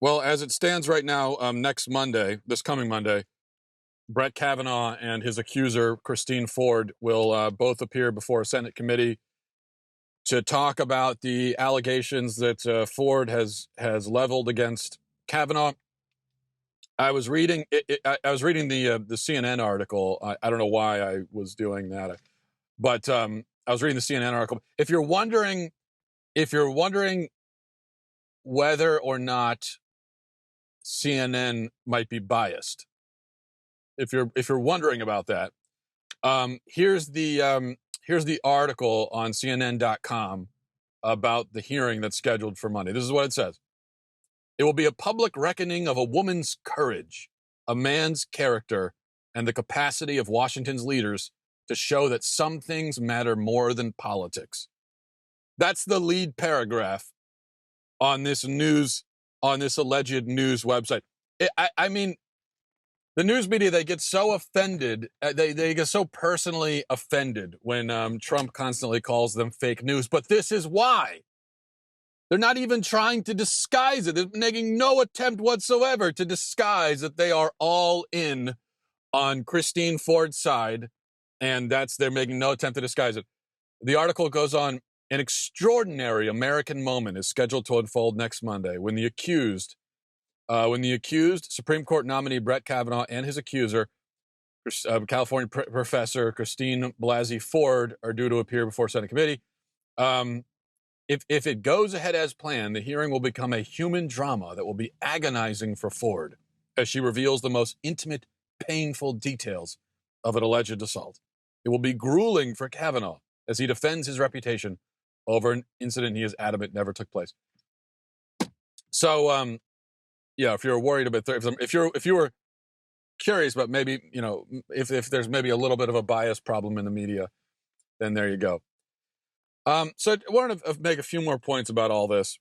Well, as it stands right now, next Monday, this coming Monday, Brett Kavanaugh and his accuser, Christine Ford, will both appear before a Senate committee to talk about the allegations that Ford has leveled against Kavanaugh. I was reading I was reading the CNN article. I don't know why I was doing that, but I was reading the CNN article. If you're wondering whether or not CNN might be biased, if you're wondering about that, here's the article on CNN.com about the hearing that's scheduled for Monday. This is what it says. It will be a public reckoning of a woman's courage, a man's character, and the capacity of Washington's leaders to show that some things matter more than politics. That's the lead paragraph on this alleged news website. I mean, the news media, they get so offended, they get so personally offended when Trump constantly calls them fake news. But this is why. They're not even trying to disguise it. They're making no attempt whatsoever to disguise that they are all in on Christine Ford's side, and they're making no attempt to disguise it. The article goes on, an extraordinary American moment is scheduled to unfold next Monday when the accused Supreme Court nominee Brett Kavanaugh and his accuser, California professor Christine Blasey Ford, are due to appear before Senate committee. If it goes ahead as planned, the hearing will become a human drama that will be agonizing for Ford as she reveals the most intimate, painful details of an alleged assault. It will be grueling for Kavanaugh as he defends his reputation over an incident he is adamant never took place. So, yeah, if you're worried about, if you were curious about maybe, if there's maybe a little bit of a bias problem in the media, then there you go. So I wanted to make a few more points about all this.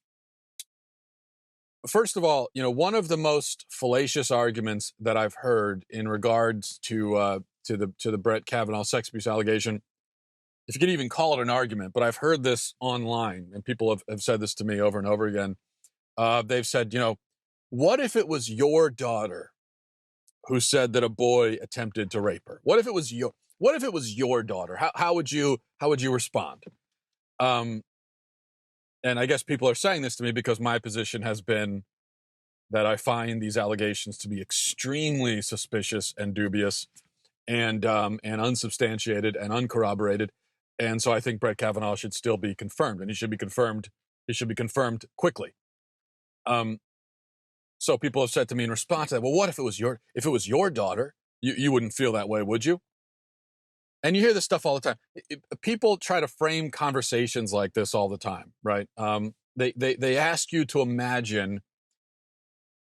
First of all, one of the most fallacious arguments that I've heard in regards to the Brett Kavanaugh sex abuse allegation, if you could even call it an argument, but I've heard this online, and people have said this to me over and over again. They've said, what if it was your daughter who said that a boy attempted to rape her? What if it was your daughter? How would you respond? And I guess people are saying this to me because my position has been that I find these allegations to be extremely suspicious and dubious and unsubstantiated and uncorroborated. And so I think Brett Kavanaugh should still be confirmed, and he should be confirmed quickly. So people have said to me in response to that, well, what if it was your daughter? You wouldn't feel that way, would you? And you hear this stuff all the time. People try to frame conversations like this all the time, right? They ask you to imagine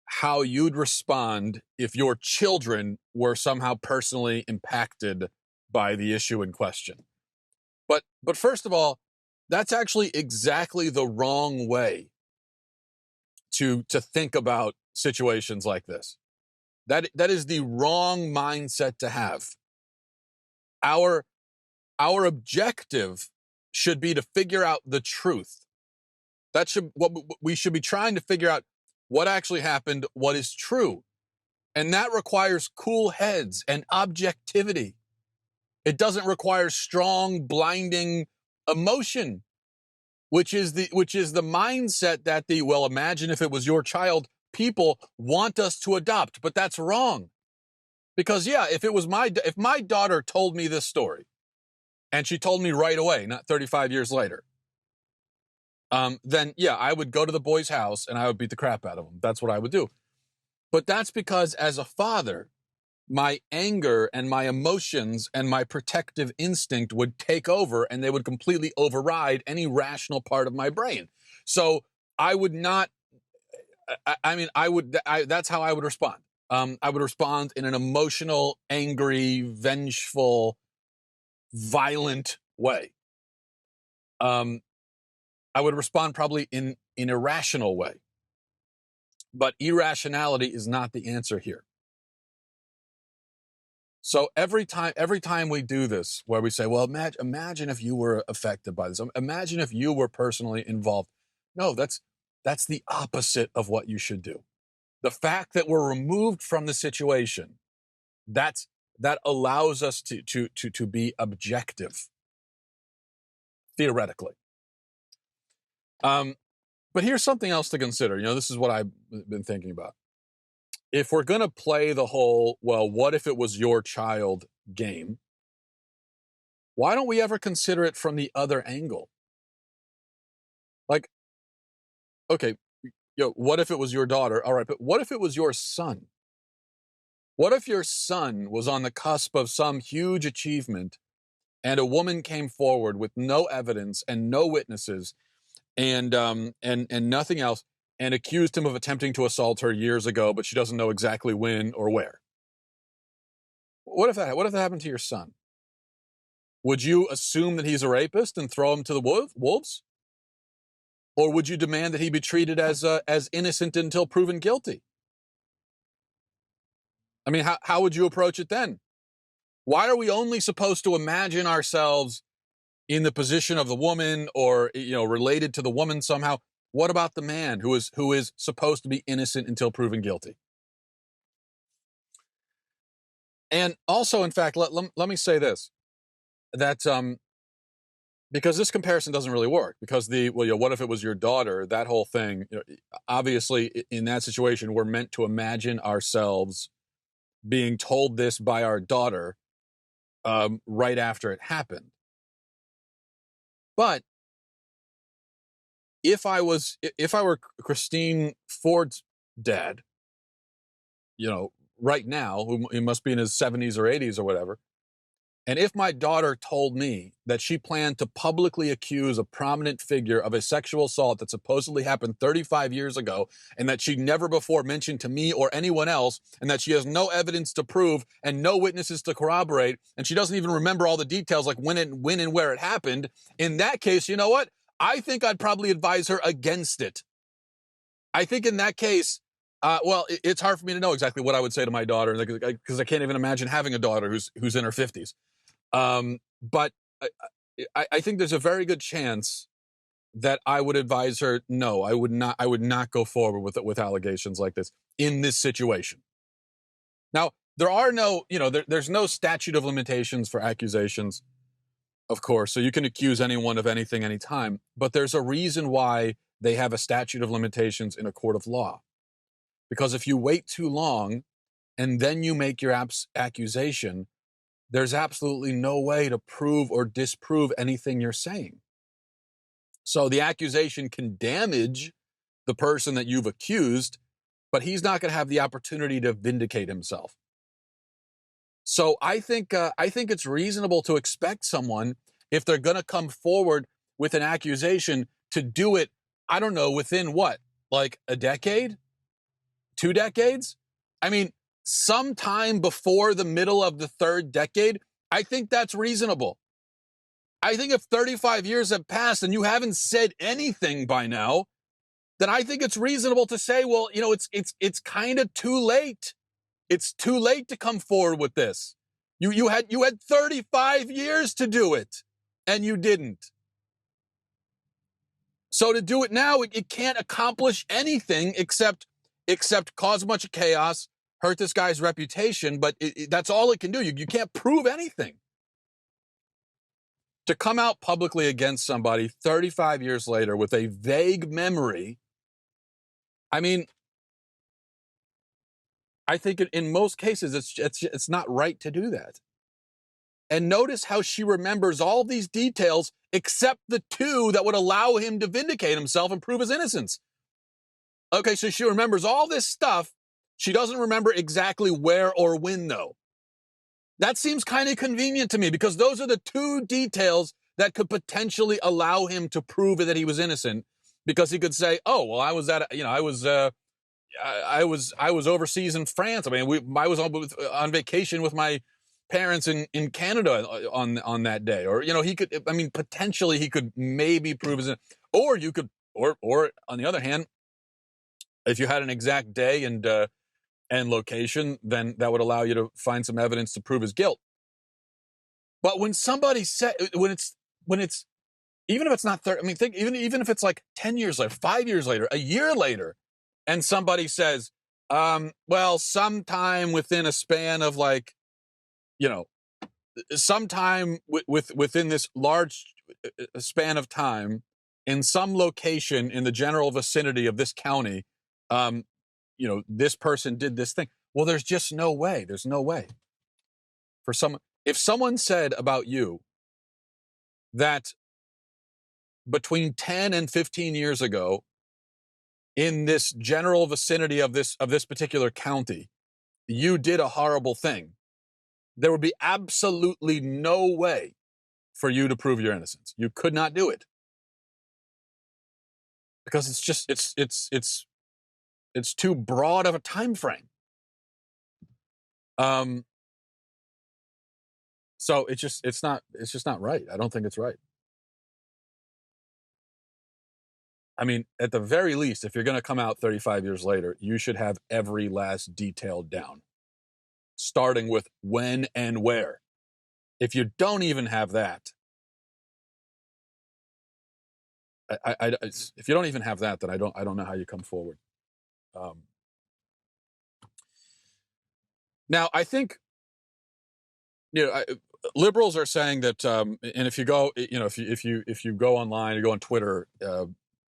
how you'd respond if your children were somehow personally impacted by the issue in question. But first of all, that's actually exactly the wrong way to think about situations like this. That is the wrong mindset to have. Our objective should be to figure out the truth. What we should be trying to figure out what actually happened, what is true. And that requires cool heads and objectivity. It doesn't require strong, blinding emotion, which is the mindset that imagine if it was your child, people want us to adopt, but that's wrong. Because if my daughter told me this story, and she told me right away, not 35 years later, then yeah, I would go to the boy's house and I would beat the crap out of him. That's what I would do. But that's because as a father, my anger and my emotions and my protective instinct would take over, and they would completely override any rational part of my brain. So I would not, that's how I would respond. I would respond in an emotional, angry, vengeful, violent way. I would respond probably in an irrational way. But irrationality is not the answer here. So every time we do this, where we say, well, imagine if you were affected by this. Imagine if you were personally involved. No, that's the opposite of what you should do. The fact that we're removed from the situation, that allows us to be objective, theoretically. But here's something else to consider. This is what I've been thinking about. If we're going to play the whole, well, what if it was your child game, why don't we ever consider it from the other angle? Like, okay, what if it was your daughter? All right, but what if it was your son? What if your son was on the cusp of some huge achievement and a woman came forward with no evidence and no witnesses and nothing else and accused him of attempting to assault her years ago, but she doesn't know exactly when or where? What if that happened to your son? Would you assume that he's a rapist and throw him to the wolves? Or would you demand that he be treated as innocent until proven guilty? I mean, how would you approach it then? Why are we only supposed to imagine ourselves in the position of the woman or, related to the woman somehow? What about the man who is supposed to be innocent until proven guilty? And also, in fact, let me say this, that because this comparison doesn't really work, because what if it was your daughter, that whole thing, obviously in that situation, we're meant to imagine ourselves being told this by our daughter right after it happened. But if I were Christine Ford's dad, right now, he must be in his 70s or 80s or whatever, and if my daughter told me that she planned to publicly accuse a prominent figure of a sexual assault that supposedly happened 35 years ago, and that she'd never before mentioned to me or anyone else, and that she has no evidence to prove and no witnesses to corroborate, and she doesn't even remember all the details, like when and where it happened, in that case, you know what? I think I'd probably advise her against it. I think in that case, it's hard for me to know exactly what I would say to my daughter, because I can't even imagine having a daughter who's in her 50s. But I think there's a very good chance that I would advise her, no, I would not go forward with allegations like this in this situation. Now, there are no, there's no statute of limitations for accusations, of course, so you can accuse anyone of anything, anytime, but there's a reason why they have a statute of limitations in a court of law. Because if you wait too long and then you make your accusation, there's absolutely no way to prove or disprove anything you're saying. So the accusation can damage the person that you've accused, but he's not going to have the opportunity to vindicate himself. So I think it's reasonable to expect someone, if they're going to come forward with an accusation, to do it, I don't know, within what, like a decade? 2 decades? I mean, sometime before the middle of the 3rd decade, I think that's reasonable. I think if 35 years have passed and you haven't said anything by now, then I think it's reasonable to say, well, it's kind of too late. It's too late to come forward with this. You had 35 years to do it, and you didn't. So to do it now, it can't accomplish anything except cause a bunch of chaos, hurt this guy's reputation, but that's all it can do. You can't prove anything. To come out publicly against somebody 35 years later with a vague memory, I mean, I think in most cases it's not right to do that. And notice how she remembers all these details except the 2 that would allow him to vindicate himself and prove his innocence. Okay, so she remembers all this stuff. She doesn't remember exactly where or when, though. That seems kind of convenient to me, because those are the 2 details that could potentially allow him to prove that he was innocent, because he could say, "Oh, well, I was overseas in France. I mean, I was on vacation with my parents in Canada on that day." Or, he could, potentially he could maybe prove his, or you could, or on the other hand, if you had an exact day and location, then that would allow you to find some evidence to prove his guilt. But when somebody said, when it's even if it's not 30, even if it's like 10 years later, 5 years later, a year later, and somebody says, Well, sometime within a span of like, you know, sometime within this large span of time, in some location in the general vicinity of this county, um, this person did this thing. Well, there's just no way. There's no way for someone. If someone said about you that between 10 and 15 years ago, in this general vicinity of this particular county, you did a horrible thing, there would be absolutely no way for you to prove your innocence. You could not do it. Because it's just it's too broad of a time frame. So it's just not right. I don't think it's right. I mean, at the very least, if you're going to come out 35 years later, you should have every last detail down, starting with when and where. If you don't even have that, if you don't even have that, then I don't know how you come forward. Now, I think, liberals are saying that, and if you go, if you go online, you go on Twitter,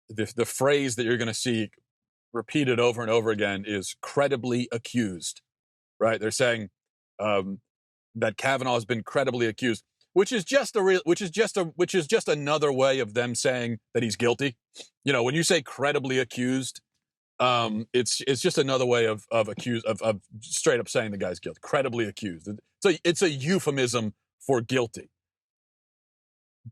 the phrase that you're going to see repeated over and over again is credibly accused, right? They're saying that Kavanaugh has been credibly accused, which is just another way of them saying that he's guilty. When you say credibly accused, it's just another way of straight up saying the guy's guilty. Credibly accused. It's a euphemism for guilty.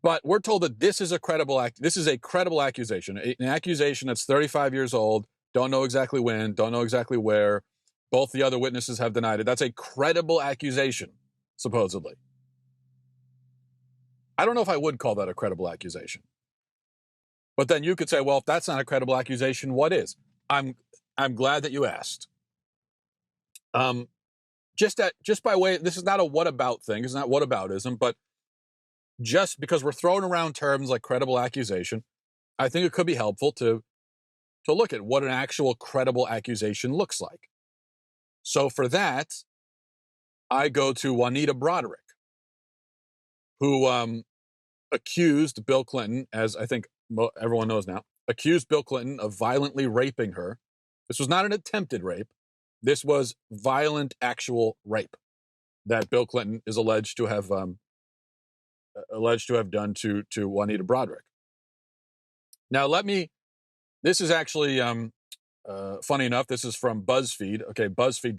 But we're told that this is a credible accusation, an accusation that's 35 years old, don't know exactly when, don't know exactly where. Both the other witnesses have denied it. That's a credible accusation, supposedly. I don't know if I would call that a credible accusation. But then you could say, well, if that's not a credible accusation, what is? I'm glad that you asked. Just by way, this is not a what about thing. It's not whataboutism, but just because we're throwing around terms like credible accusation, I think it could be helpful to look at what an actual credible accusation looks like. So for that, I go to Juanita Broaddrick, who accused Bill Clinton, as I think everyone knows now, accused Bill Clinton of violently raping her. This was not an attempted rape. This was violent, actual rape that Bill Clinton is alleged to have done to Juanita Broaddrick. Now, this is actually funny enough. This is from BuzzFeed. Okay, BuzzFeed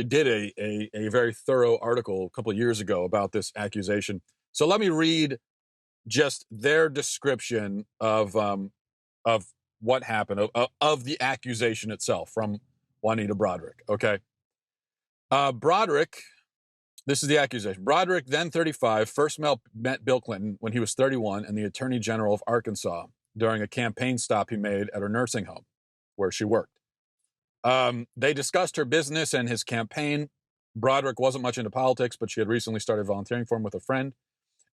did a very thorough article a couple of years ago about this accusation. So let me read just their description of what happened, of the accusation itself from Juanita Broaddrick. Okay. Broaddrick, this is the accusation. Broaddrick, then 35, first met Bill Clinton when he was 31 and the Attorney General of Arkansas during a campaign stop he made at her nursing home where she worked. They discussed her business and his campaign. Broaddrick wasn't much into politics, but she had recently started volunteering for him with a friend.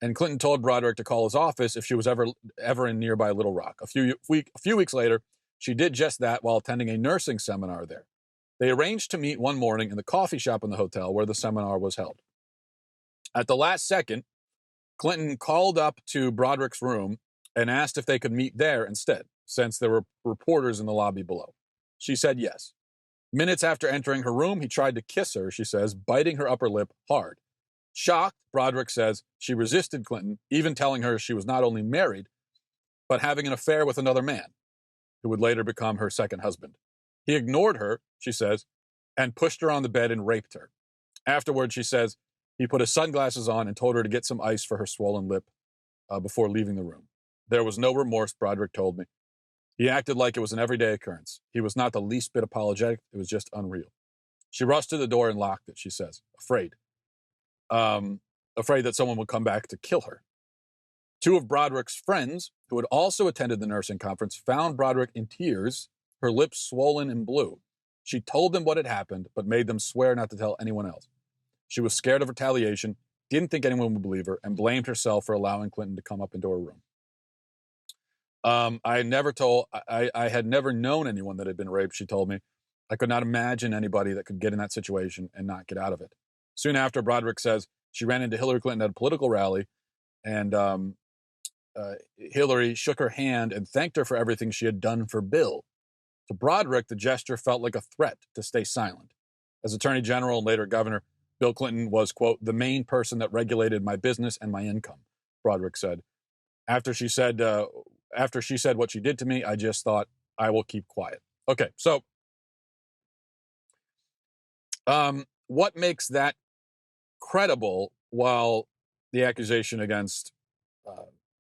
And Clinton told Broaddrick to call his office if she was ever in nearby Little Rock. A few weeks later, she did just that while attending a nursing seminar there. They arranged to meet one morning in the coffee shop in the hotel where the seminar was held. At the last second, Clinton called up to Broaddrick's room and asked if they could meet there instead, since there were reporters in the lobby below. She said yes. Minutes after entering her room, he tried to kiss her, she says, biting her upper lip hard. Shocked, Broaddrick says she resisted Clinton, even telling her she was not only married, but having an affair with another man, who would later become her second husband. He ignored her, she says, and pushed her on the bed and raped her. Afterwards, she says, he put his sunglasses on and told her to get some ice for her swollen lip before leaving the room. There was no remorse, Broaddrick told me. He acted like it was an everyday occurrence. He was not the least bit apologetic. It was just unreal. She rushed to the door and locked it, she says, afraid that someone would come back to kill her. Two of Broaddrick's friends, who had also attended the nursing conference, found Broaddrick in tears, her lips swollen and blue. She told them what had happened, but made them swear not to tell anyone else. She was scared of retaliation, didn't think anyone would believe her, and blamed herself for allowing Clinton to come up into her room. I had never known anyone that had been raped, she told me. I could not imagine anybody that could get in that situation and not get out of it. Soon after, Broderick says she ran into Hillary Clinton at a political rally, and Hillary shook her hand and thanked her for everything she had done for Bill. To Broderick, the gesture felt like a threat to stay silent. As Attorney General and later governor, Bill Clinton was, quote, the main person that regulated my business and my income, Broderick said. After she said what she did to me, I just thought, I will keep quiet. Okay, so what makes that credible while the accusation against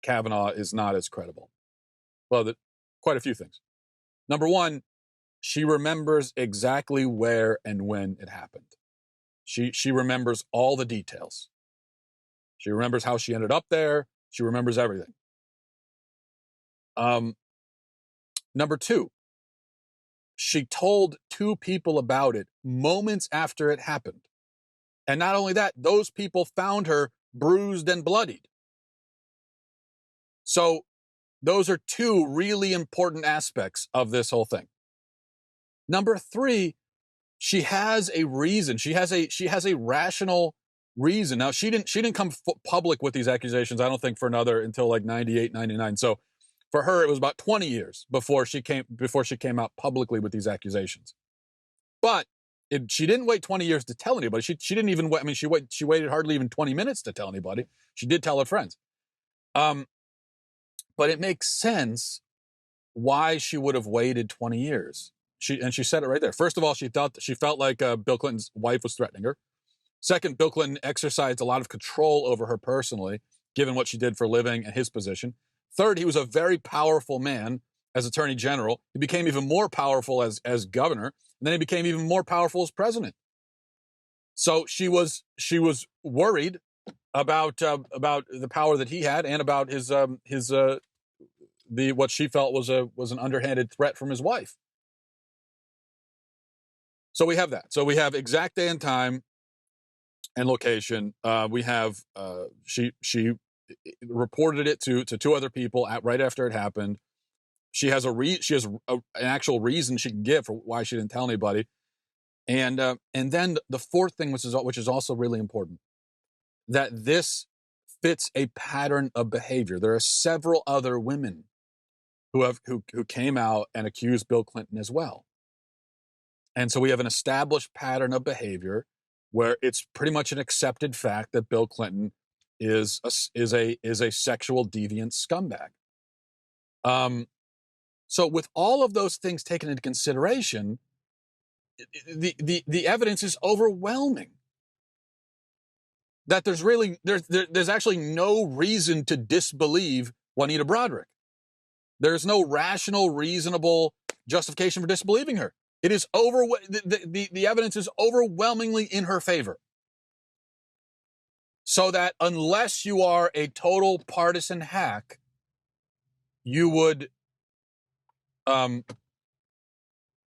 Kavanaugh is not as credible? Well, quite a few things. Number one, she remembers exactly where and when it happened. She remembers all the details. She remembers how she ended up there. She remembers everything. Number two, she told two people about it moments after it happened. And not only that, those people found her bruised and bloodied. So those are two really important aspects of this whole thing. Number three, she has a reason. She has a rational reason. Now, she didn't come public with these accusations, I don't think, for another until like 98, 99. So for her, it was about 20 years before she came out publicly with these accusations. But she didn't wait 20 years to tell anybody. She didn't even wait. I mean, she waited hardly even 20 minutes to tell anybody. She did tell her friends. But it makes sense why she would have waited 20 years. She said it right there. First of all, she felt like Bill Clinton's wife was threatening her. Second, Bill Clinton exercised a lot of control over her personally, given what she did for a living and his position. Third, he was a very powerful man as Attorney General. He became even more powerful as governor, and then he became even more powerful as president. So she was worried about the power that he had and about his what she felt was an underhanded threat from his wife. So we have that. So we have exact day and time and location. We have she reported it to two other people right after it happened. She has an actual reason she can give for why she didn't tell anybody. And then the fourth thing, which is also really important, that this fits a pattern of behavior. There are several other women who came out and accused Bill Clinton as well. And so we have an established pattern of behavior where it's pretty much an accepted fact that Bill Clinton is a sexual deviant scumbag. So with all of those things taken into consideration, the evidence is overwhelming that there's actually no reason to disbelieve Juanita Broderick. There's no rational, reasonable justification for disbelieving her. It is the evidence is overwhelmingly in her favor. So that unless you are a total partisan hack, you would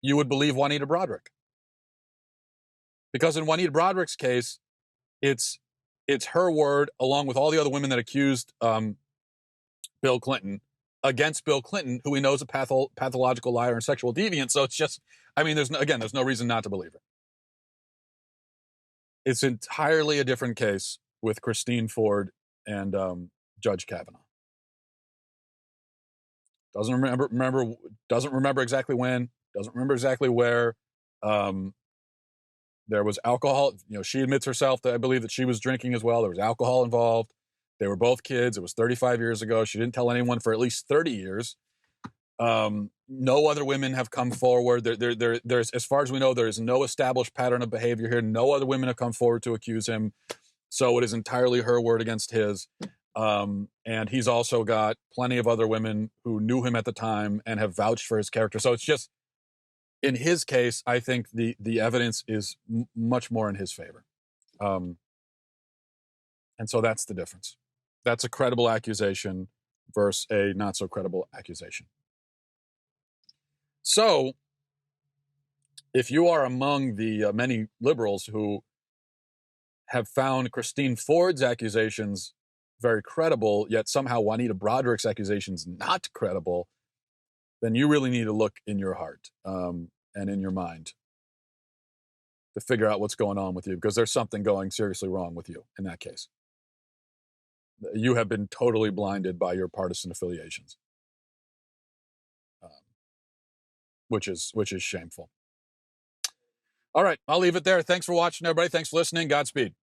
believe Juanita Broderick. Because in Juanita Broderick's case, it's her word along with all the other women that accused Bill Clinton against Bill Clinton, who we know is a pathological liar and sexual deviant. So it's just, I mean, there's no reason not to believe her. It's entirely a different case with Christine Ford and Judge Kavanaugh. Doesn't remember exactly when, doesn't remember exactly where. There was alcohol. She admits herself that I believe that she was drinking as well. There was alcohol involved. They were both kids. It was 35 years ago. She didn't tell anyone for at least 30 years. No other women have come forward. There's, as far as we know, there is no established pattern of behavior here. No other women have come forward to accuse him. So it is entirely her word against his. And he's also got plenty of other women who knew him at the time and have vouched for his character. So it's just, in his case, I think the evidence is much more in his favor. And so that's the difference. That's a credible accusation versus a not so credible accusation. So if you are among the many liberals who have found Christine Ford's accusations very credible, yet somehow Juanita Broderick's accusations not credible, then you really need to look in your heart and in your mind to figure out what's going on with you, because there's something going seriously wrong with you in that case. You have been totally blinded by your partisan affiliations, which is shameful. All right, I'll leave it there. Thanks for watching, everybody. Thanks for listening. Godspeed.